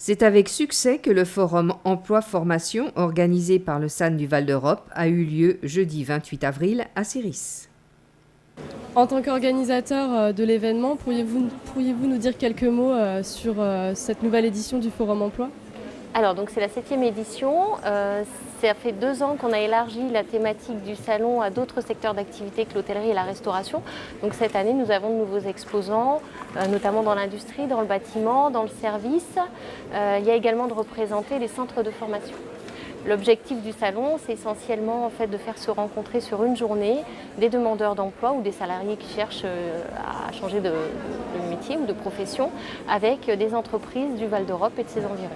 C'est avec succès que le forum emploi-formation organisé par le SAN du Val d'Europe a eu lieu jeudi 28 avril à Céris. En tant qu'organisateur de l'événement, pourriez-vous nous dire quelques mots sur cette nouvelle édition du Forum Emploi ? Alors, donc c'est la 7e édition. Ça fait 2 ans qu'on a élargi la thématique du salon à d'autres secteurs d'activité que l'hôtellerie et la restauration. Donc cette année, nous avons de nouveaux exposants, notamment dans l'industrie, dans le bâtiment, dans le service. Il y a également de représenter les centres de formation. L'objectif du salon, c'est essentiellement en fait, de faire se rencontrer sur une journée des demandeurs d'emploi ou des salariés qui cherchent à changer de métier ou de profession avec des entreprises du Val d'Europe et de ses environs.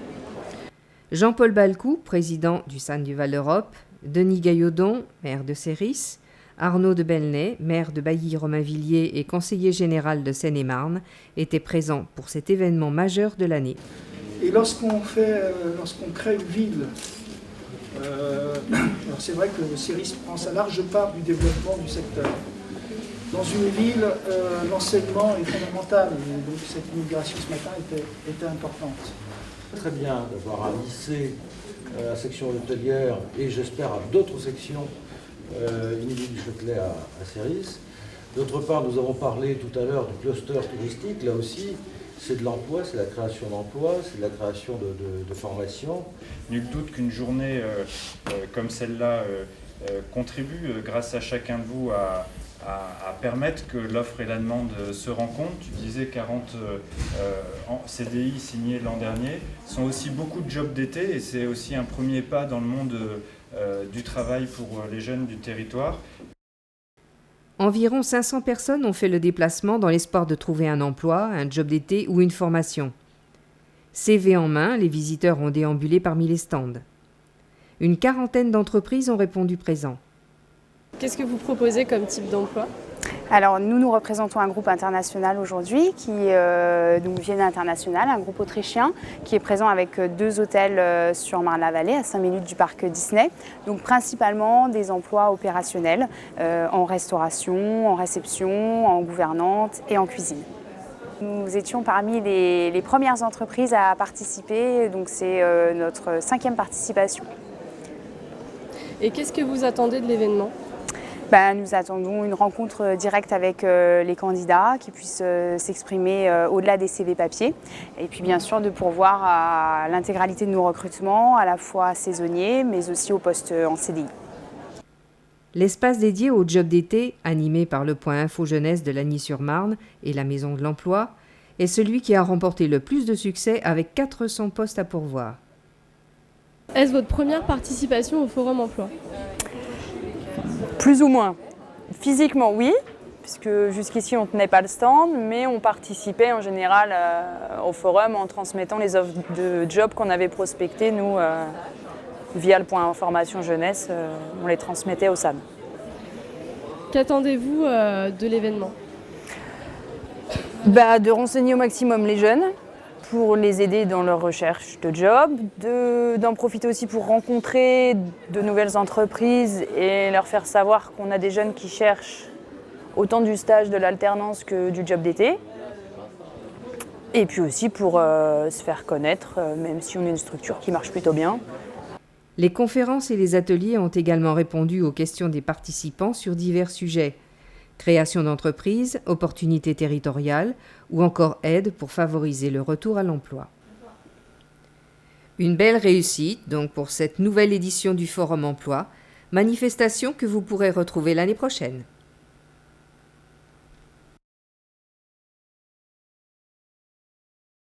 Jean-Paul Balcou, président du SAN du Val d'Europe, Denis Gaillardon, maire de Céris, Arnaud de Belnay, maire de Bailly-Romainvilliers et conseiller général de Seine-et-Marne, étaient présents pour cet événement majeur de l'année. Et lorsqu'on crée une ville, alors c'est vrai que Céris prend sa large part du développement du secteur. Dans une ville, l'enseignement est fondamental, et donc cette immigration ce matin était importante. Très bien d'avoir un lycée, la section hôtelière et j'espère à d'autres sections, Émilie du Châtelet à Céris. D'autre part, nous avons parlé tout à l'heure du cluster touristique. Là aussi, c'est de l'emploi, c'est la création d'emplois, c'est de la création de formations. Nul doute qu'une journée comme celle-là contribue, grâce à chacun de vous, à permettre que l'offre et la demande se rencontrent. Tu disais 40 CDI signés l'an dernier. Ce sont aussi beaucoup de jobs d'été et c'est aussi un premier pas dans le monde du travail pour les jeunes du territoire. Environ 500 personnes ont fait le déplacement dans l'espoir de trouver un emploi, un job d'été ou une formation. CV en main, les visiteurs ont déambulé parmi les stands. Une quarantaine d'entreprises ont répondu présent. Qu'est-ce que vous proposez comme type d'emploi ? Alors nous représentons un groupe international aujourd'hui qui donc Vienna International, un groupe autrichien qui est présent avec 2 hôtels sur Marne-la-Vallée à 5 minutes du parc Disney. Donc principalement des emplois opérationnels en restauration, en réception, en gouvernante et en cuisine. Nous étions parmi les premières entreprises à participer, donc c'est notre 5e participation. Et qu'est-ce que vous attendez de l'événement ? Nous attendons une rencontre directe avec les candidats qui puissent s'exprimer au-delà des CV papier et puis bien sûr de pourvoir à l'intégralité de nos recrutements, à la fois saisonniers mais aussi aux postes en CDI. L'espace dédié au job d'été, animé par le point Info Jeunesse de Lagny-sur-Marne et la Maison de l'Emploi, est celui qui a remporté le plus de succès avec 400 postes à pourvoir. Est-ce votre première participation au Forum Emploi ? Plus ou moins. Physiquement, oui, puisque jusqu'ici on ne tenait pas le stand, mais on participait en général au forum en transmettant les offres de job qu'on avait prospectées, nous, via le point information jeunesse, on les transmettait au SAN. Qu'attendez-vous de l'événement ? De renseigner au maximum les jeunes, pour les aider dans leur recherche de job, d'en profiter aussi pour rencontrer de nouvelles entreprises et leur faire savoir qu'on a des jeunes qui cherchent autant du stage, de l'alternance que du job d'été. Et puis aussi pour se faire connaître, même si on est une structure qui marche plutôt bien. Les conférences et les ateliers ont également répondu aux questions des participants sur divers sujets. Création d'entreprises, opportunités territoriales ou encore aide pour favoriser le retour à l'emploi. Une belle réussite donc pour cette nouvelle édition du Forum Emploi, manifestation que vous pourrez retrouver l'année prochaine.